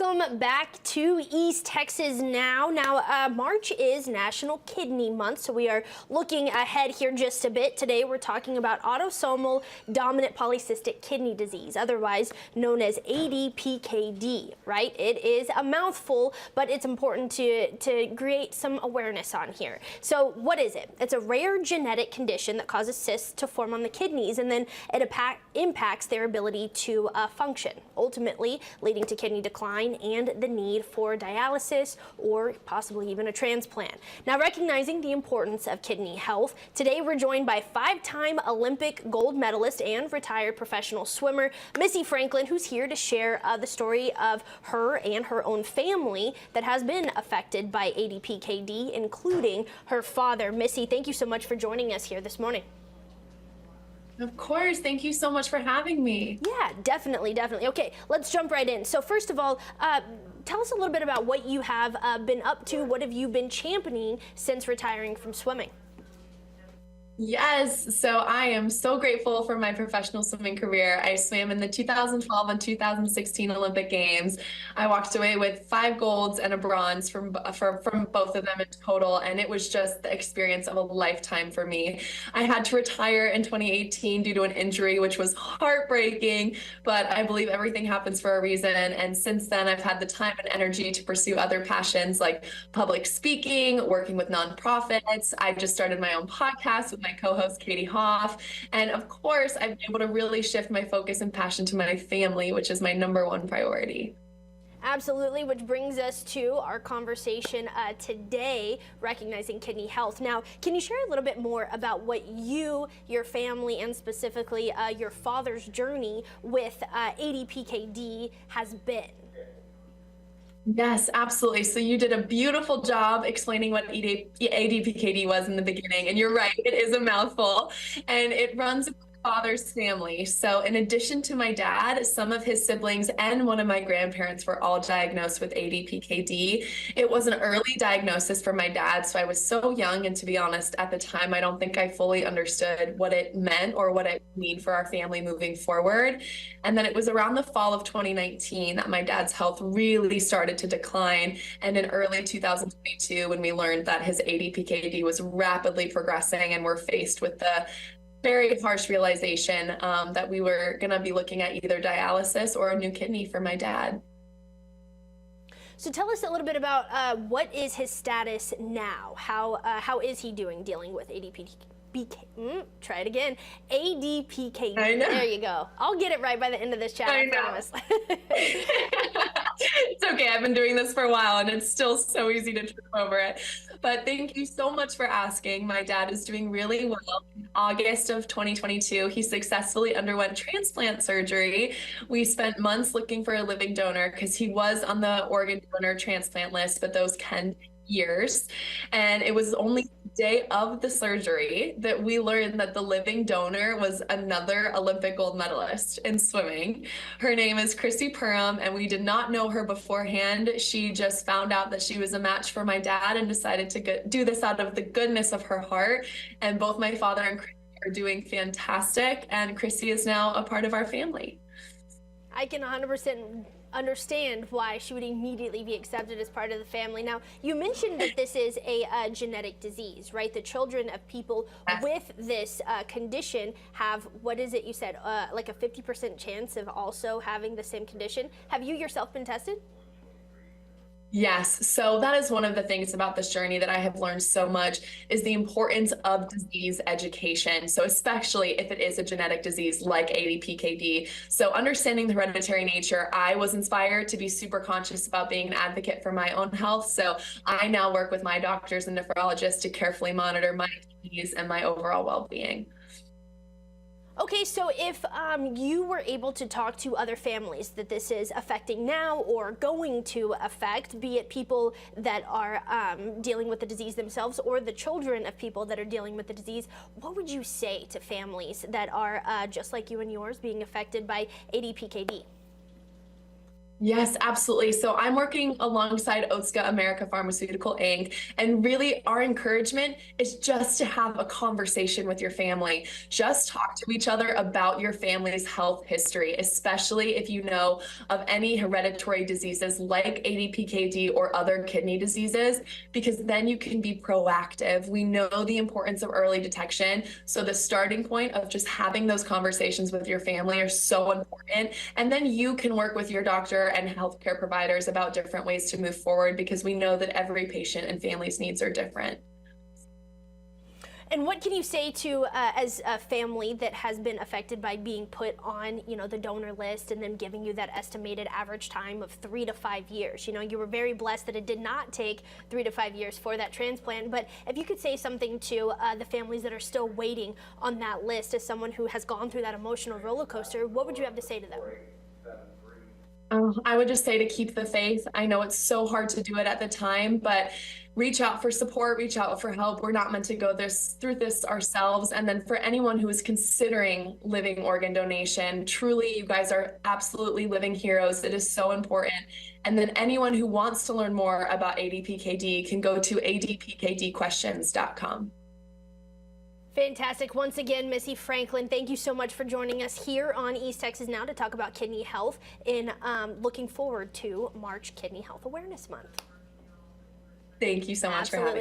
Welcome back to East Texas Now. March is National Kidney Month, so we are looking ahead here just a bit. Today we're talking about autosomal dominant polycystic kidney disease, otherwise known as ADPKD, right? It is a mouthful, but it's important to create some awareness on here. So what is it? It's a rare genetic condition that causes cysts to form on the kidneys, and then it impacts their ability to function, ultimately leading to kidney decline and the need for dialysis or possibly even a transplant. Now, recognizing the importance of kidney health, today we're joined by five-time Olympic gold medalist and retired professional swimmer, Missy Franklin, who's here to share the story of her and her own family that has been affected by ADPKD, including her father. Missy, thank you so much for joining us here this morning. Of course. Thank you so much for having me. Yeah, definitely. Okay, let's jump right in. So first of all, tell us a little bit about what you have been up to. What have you been championing since retiring from swimming? Yes, so I am so grateful for my professional swimming career. I swam in the 2012 and 2016 Olympic Games. I walked away with 5 golds and a bronze from both of them in total, and it was just the experience of a lifetime for me. I had to retire in 2018 due to an injury, which was heartbreaking, but I believe everything happens for a reason. And since then, I've had the time and energy to pursue other passions like public speaking, working with nonprofits. I just started my own podcast with my co-host Katie Hoff. And of course, I've been able to really shift my focus and passion to my family, which is my number 1 priority. Absolutely, which brings us to our conversation today, recognizing kidney health. Now, can you share a little bit more about what you, your family, and specifically your father's journey with ADPKD has been? Yes, absolutely. So you did a beautiful job explaining what ADPKD was in the beginning. And you're right, it is a mouthful. And it runs in my father's family. So in addition to my dad, some of his siblings and one of my grandparents were all diagnosed with ADPKD. It was an early diagnosis for my dad. So I was so young. And to be honest, at the time, I don't think I fully understood what it meant or what it would mean for our family moving forward. And then it was around the fall of 2019 that my dad's health really started to decline. And in early 2022, when we learned that his ADPKD was rapidly progressing and we're faced with the very harsh realization that we were going to be looking at either dialysis or a new kidney for my dad. So tell us a little bit about what is his status now? How is he doing dealing with ADPKD? Try it again. ADPKD. I know. There you go. I'll get it right by the end of this chat, I promise. It's okay. I've been doing this for a while and it's still so easy to trip over it. But thank you so much for asking. My dad is doing really well. In August of 2022, he successfully underwent transplant surgery. We spent months looking for a living donor because he was on the organ donor transplant list, but those can take years. And it was only the day of the surgery that we learned that the living donor was another Olympic gold medalist in swimming. Her name is Chrissy Perham, and we did not know her beforehand. She just found out that she was a match for my dad and decided to do this out of the goodness of her heart. And both my father and Chrissy are doing fantastic, and Chrissy is now a part of our family. I can 100% understand why she would immediately be accepted as part of the family. Now, you mentioned that this is a genetic disease, right? The children of people with this condition have, what is it you said, like a 50% chance of also having the same condition. Have you yourself been tested? Yes. So that is one of the things about this journey that I have learned so much is the importance of disease education. So especially if it is a genetic disease like ADPKD. So understanding the hereditary nature, I was inspired to be super conscious about being an advocate for my own health. So I now work with my doctors and nephrologists to carefully monitor my disease and my overall well-being. Okay, so if you were able to talk to other families that this is affecting now or going to affect, be it people that are dealing with the disease themselves or the children of people that are dealing with the disease, what would you say to families that are just like you and yours being affected by ADPKD? Yes, absolutely. So I'm working alongside Otskua America Pharmaceutical Inc. And really, our encouragement is just to have a conversation with your family. Just talk to each other about your family's health history, especially if you know of any hereditary diseases like ADPKD or other kidney diseases, because then you can be proactive. We know the importance of early detection. So the starting point of just having those conversations with your family are so important. And then you can work with your doctor and healthcare providers about different ways to move forward, because we know that every patient and family's needs are different. And what can you say to as a family that has been affected by being put on, the donor list and them giving you that estimated average time of 3 to 5 years? You were very blessed that it did not take 3 to 5 years for that transplant. But if you could say something to the families that are still waiting on that list, as someone who has gone through that emotional roller coaster, what would you have to say to them? I would just say to keep the faith. I know it's so hard to do it at the time, but reach out for support, reach out for help. We're not meant to go through this ourselves. And then for anyone who is considering living organ donation, truly, you guys are absolutely living heroes. It is so important. And then anyone who wants to learn more about ADPKD can go to adpkdquestions.com. Fantastic. Once again, Missy Franklin, thank you so much for joining us here on East Texas Now to talk about kidney health, and looking forward to March Kidney Health Awareness Month. Thank you so much for having me.